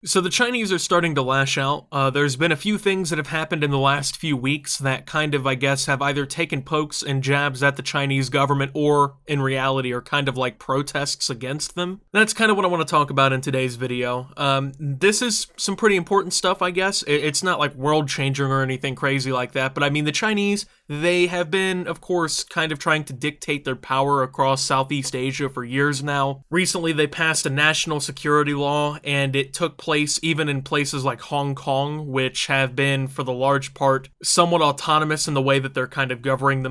So the Chinese are starting to lash out. There's been a few things that have happened in the last few weeks that kind of, I guess, have either taken pokes and jabs at the Chinese government or, in reality, are kind of like protests against them. That's kind of what I want to talk about in today's video. This is some pretty important stuff, I guess. It's not like world-changing or anything crazy like that, but I mean, the Chinese, they have been, of course, kind of trying to dictate their power across Southeast Asia for years now. Recently, they passed a national security law, and it took place even in places like Hong Kong, which have been, for the large part, somewhat autonomous in the way that they're kind of governing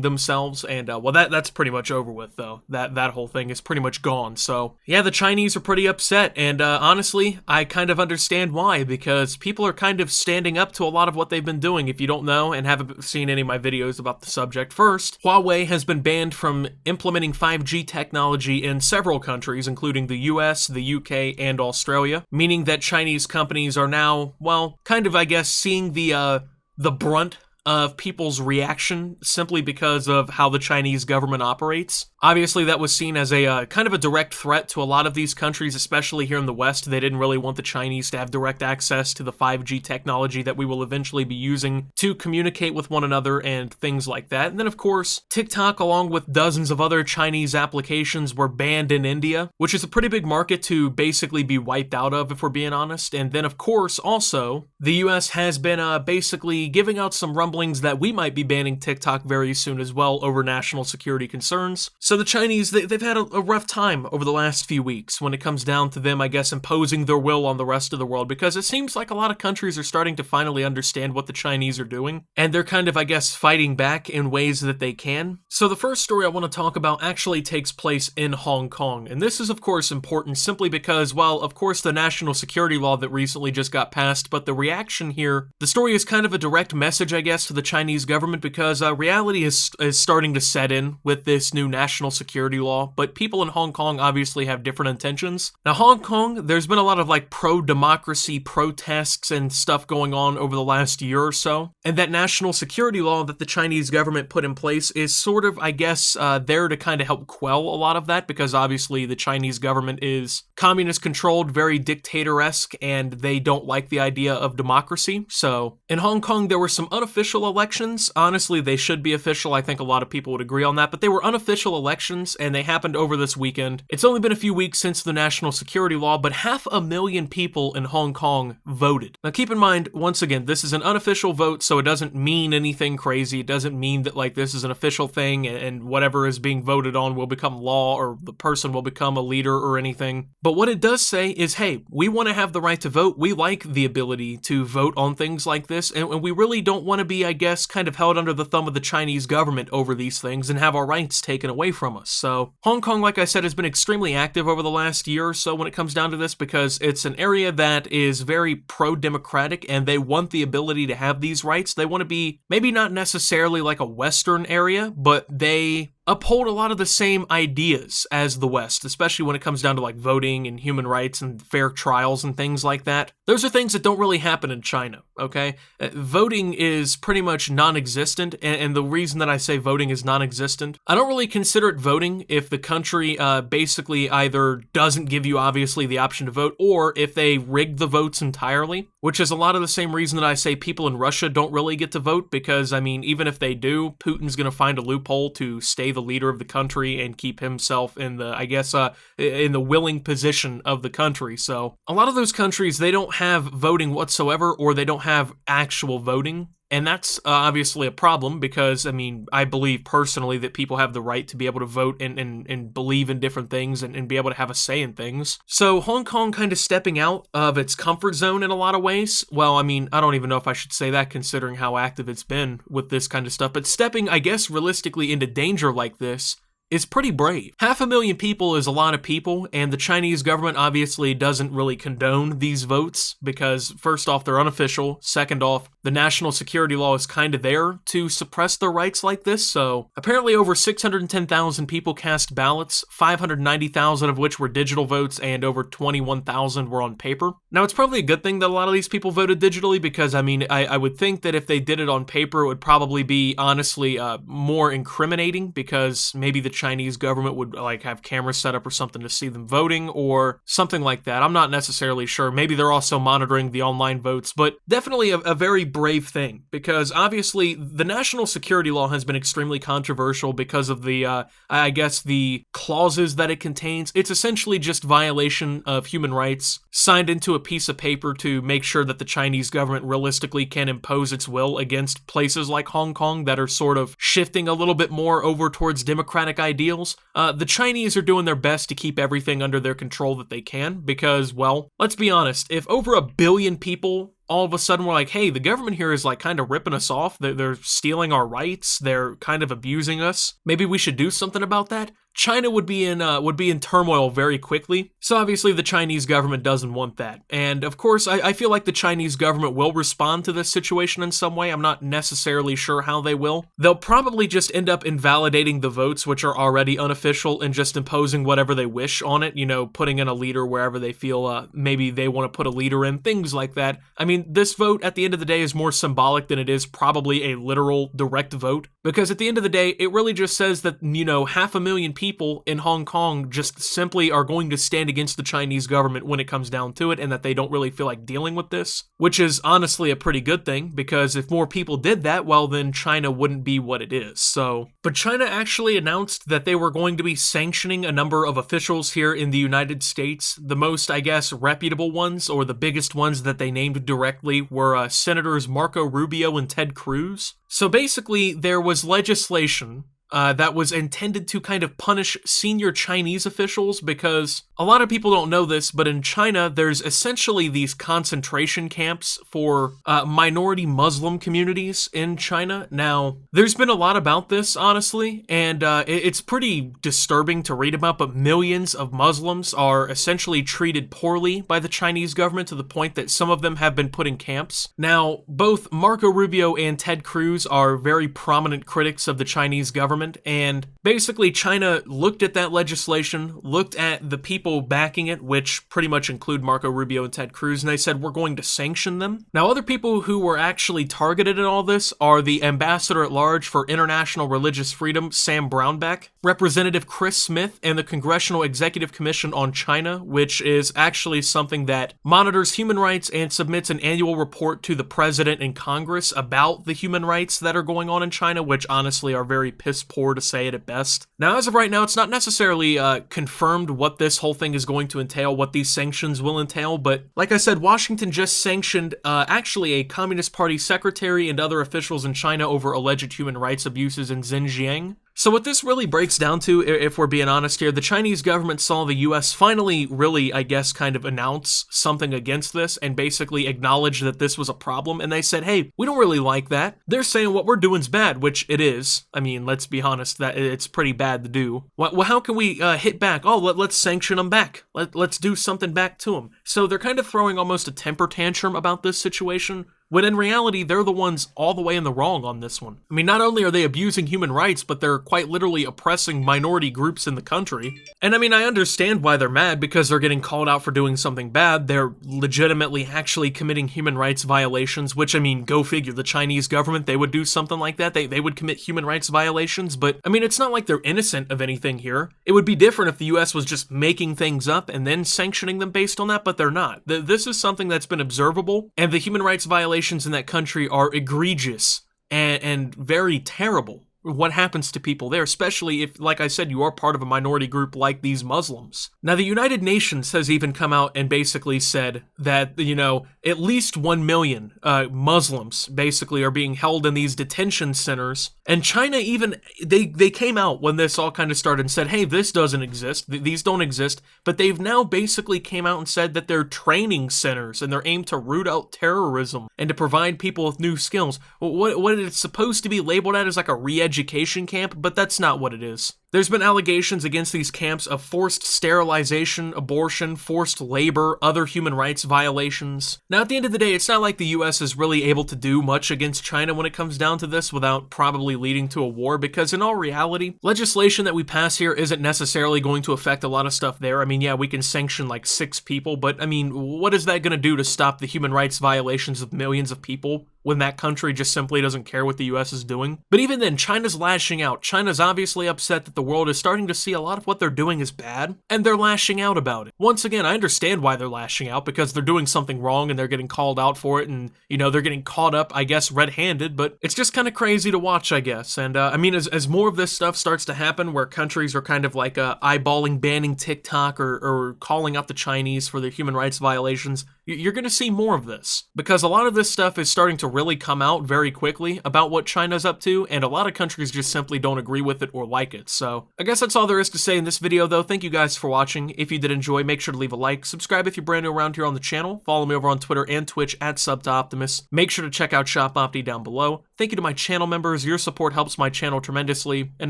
themselves. And well, that's pretty much over with, though. That whole thing is pretty much gone. So yeah, the Chinese are pretty upset, and honestly, I kind of understand why, because people are kind of standing up to a lot of what they've been doing. If you don't know and haven't seen any of my videos about the subject, first, Huawei has been banned from implementing 5G technology in several countries, including the US, the UK, and Australia, meaning that Chinese companies are now, well, kind of, I guess, seeing the brunt of people's reaction simply because of how the Chinese government operates. Obviously, that was seen as a kind of a direct threat to a lot of these countries, especially here in the West. They didn't really want the Chinese to have direct access to the 5G technology that we will eventually be using to communicate with one another and things like that. And then, of course, TikTok, along with dozens of other Chinese applications, were banned in India, which is a pretty big market to basically be wiped out of, if we're being honest. And then, of course, also, the US has been basically giving out some rumblings that we might be banning TikTok very soon as well over national security concerns. So the Chinese, they've had a rough time over the last few weeks when it comes down to them, I guess, imposing their will on the rest of the world, because it seems like a lot of countries are starting to finally understand what the Chinese are doing, and they're kind of, I guess, fighting back in ways that they can. So the first story I want to talk about actually takes place in Hong Kong, and this is, of course, important simply because, well, of course, the national security law that recently just got passed, but the reaction here, the story is kind of a direct message, I guess, to the Chinese government, because reality is starting to set in with this new national security law, but people in Hong Kong obviously have different intentions. Now, Hong Kong, there's been a lot of like pro-democracy protests and stuff going on over the last year or so, and that national security law that the Chinese government put in place is sort of, I guess, there to kind of help quell a lot of that, because obviously the Chinese government is communist-controlled, very dictator-esque, and they don't like the idea of democracy. So in Hong Kong, there were some unofficial elections. Honestly, they should be official. I think a lot of people would agree on that, but they were unofficial elections, and they happened over this weekend. It's only been a few weeks since the national security law, but 500,000 people in Hong Kong voted. Now, keep in mind, once again, this is an unofficial vote, so it doesn't mean anything crazy. It doesn't mean that, like, this is an official thing, and whatever is being voted on will become law, or the person will become a leader or anything. But what it does say is, hey, we want to have the right to vote. We like the ability to vote on things like this, and we really don't want to be, I guess, kind of held under the thumb of the Chinese government over these things and have our rights taken away from us. So Hong Kong, like I said, has been extremely active over the last year or so when it comes down to this, because it's an area that is very pro-democratic, and they want the ability to have these rights. They want to be maybe not necessarily like a Western area, but they uphold a lot of the same ideas as the West, especially when it comes down to like voting and human rights and fair trials and things like that. Those are things that don't really happen in China, okay? Voting is pretty much non-existent, and the reason that I say voting is non-existent, I don't really consider it voting if the country basically either doesn't give you, obviously, the option to vote, or if they rig the votes entirely, which is a lot of the same reason that I say people in Russia don't really get to vote, because, I mean, even if they do, Putin's going to find a loophole to stay the leader of the country and keep himself in the, I guess, in the willing position of the country. So a lot of those countries, they don't have voting whatsoever, or they don't have actual voting. And that's obviously a problem because, I mean, I believe personally that people have the right to be able to vote and believe in different things and be able to have a say in things. So Hong Kong kind of stepping out of its comfort zone in a lot of ways. Well, I mean, I don't even know if I should say that considering how active it's been with this kind of stuff. But stepping, I guess, realistically into danger like this is pretty brave. 500,000 people is a lot of people, and the Chinese government obviously doesn't really condone these votes because, first off, they're unofficial. Second off, the national security law is kind of there to suppress their rights like this, so apparently over 610,000 people cast ballots, 590,000 of which were digital votes, and over 21,000 were on paper. Now, it's probably a good thing that a lot of these people voted digitally because, I mean, I would think that if they did it on paper, it would probably be, honestly, more incriminating because maybe the Chinese government would like have cameras set up or something to see them voting or something like that. I'm not necessarily sure. Maybe they're also monitoring the online votes, but definitely a very brave thing, because obviously the national security law has been extremely controversial because of the, I guess, the clauses that it contains. It's essentially just violation of human rights signed into a piece of paper to make sure that the Chinese government realistically can impose its will against places like Hong Kong that are sort of shifting a little bit more over towards democratic ideals. The Chinese are doing their best to keep everything under their control that they can because, well, let's be honest, if over 1 billion people all of a sudden we're like, hey, the government here is like kind of ripping us off, they're stealing our rights, they're kind of abusing us, maybe we should do something about that. China would be in turmoil very quickly. So obviously the Chinese government doesn't want that. And of course, I feel like the Chinese government will respond to this situation in some way. I'm not necessarily sure how they will. They'll probably just end up invalidating the votes, which are already unofficial, and just imposing whatever they wish on it, you know, putting in a leader wherever they feel maybe they want to put a leader in, things like that. I mean, this vote at the end of the day is more symbolic than it is probably a literal direct vote, because at the end of the day, it really just says that, you know, 500,000 people in Hong Kong just simply are going to stand against the Chinese government when it comes down to it, and that they don't really feel like dealing with this, which is honestly a pretty good thing, because if more people did that, well, then China wouldn't be what it is. So, but China actually announced that they were going to be sanctioning a number of officials here in the United States. The most, I guess, reputable ones, or the biggest ones that they named directly, were Senators Marco Rubio and Ted Cruz. So basically, there was legislation that was intended to kind of punish senior Chinese officials, because a lot of people don't know this, but in China, there's essentially these concentration camps for minority Muslim communities in China. Now, there's been a lot about this, honestly, and it's pretty disturbing to read about, but millions of Muslims are essentially treated poorly by the Chinese government to the point that some of them have been put in camps. Now, both Marco Rubio and Ted Cruz are very prominent critics of the Chinese government, and basically China looked at that legislation, looked at the people backing it, which pretty much include Marco Rubio and Ted Cruz, and they said, we're going to sanction them. Now, other people who were actually targeted in all this are the Ambassador at Large for International Religious Freedom, Sam Brownback, Representative Chris Smith, and the Congressional Executive Commission on China, which is actually something that monitors human rights and submits an annual report to the President and Congress about the human rights that are going on in China, which honestly are very piss poor, to say it at best. Now, as of right now, it's not necessarily confirmed what this whole thing is going to entail, what these sanctions will entail, but like I said, Washington just sanctioned actually a Communist Party secretary and other officials in China over alleged human rights abuses in Xinjiang. So what this really breaks down to, if we're being honest here, the Chinese government saw the US finally really, I guess, kind of announce something against this and basically acknowledge that this was a problem, and they said, hey, we don't really like that. They're saying what we're doing's bad, which it is. I mean, let's be honest, that it's pretty bad to do. Well, how can we hit back? Oh, let's sanction them back. Let's do something back to them. So they're kind of throwing almost a temper tantrum about this situation, when in reality, they're the ones all the way in the wrong on this one. I mean, not only are they abusing human rights, but they're quite literally oppressing minority groups in the country. And I mean, I understand why they're mad, because they're getting called out for doing something bad. They're legitimately actually committing human rights violations, which, I mean, go figure, the Chinese government, they would do something like that. They would commit human rights violations, but I mean, it's not like they're innocent of anything here. It would be different if the US was just making things up and then sanctioning them based on that, but they're not. This is something that's been observable, and the human rights violations in that country are egregious and very terrible. What happens to people there, especially if, like I said, you are part of a minority group like these Muslims. Now, the United Nations has even come out and basically said that, you know, at least 1 million Muslims basically are being held in these detention centers. And China even, they came out when this all kind of started and said, hey, this doesn't exist, these don't exist, but they've now basically came out and said that they're training centers and they're aimed to root out terrorism and to provide people with new skills. What it's supposed to be labeled at is like a re-education camp, but that's not what it is. There's been allegations against these camps of forced sterilization, abortion, forced labor, other human rights violations. Now, at the end of the day, it's not like the US is really able to do much against China when it comes down to this without probably leading to a war, because in all reality, legislation that we pass here isn't necessarily going to affect a lot of stuff there. I mean, yeah, we can sanction like 6 people, but I mean, what is that going to do to stop the human rights violations of millions of people? when that country just simply doesn't care what the US is doing. But even then, China's lashing out. China's obviously upset that the world is starting to see a lot of what they're doing is bad, and they're lashing out about it. Once again, I understand why they're lashing out, because they're doing something wrong and they're getting called out for it, and, you know, they're getting caught up, I guess, red-handed, but it's just kind of crazy to watch, I guess. And, I mean, as more of this stuff starts to happen, where countries are kind of like eyeballing banning TikTok or calling out the Chinese for their human rights violations, you're going to see more of this, because a lot of this stuff is starting to really come out very quickly about what China's up to, and a lot of countries just simply don't agree with it or like it. So I guess that's all there is to say in this video, though. Thank you guys for watching. If you did enjoy, make sure to leave a like, subscribe if you're brand new around here on the channel, follow me over on Twitter and Twitch at @SubToOptimus. Make sure to check out Shop Opti down below. Thank you to my channel members. Your support helps my channel tremendously. And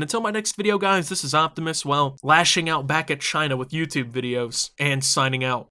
until my next video, guys, this is Optimus, well, lashing out back at China with YouTube videos, and signing out.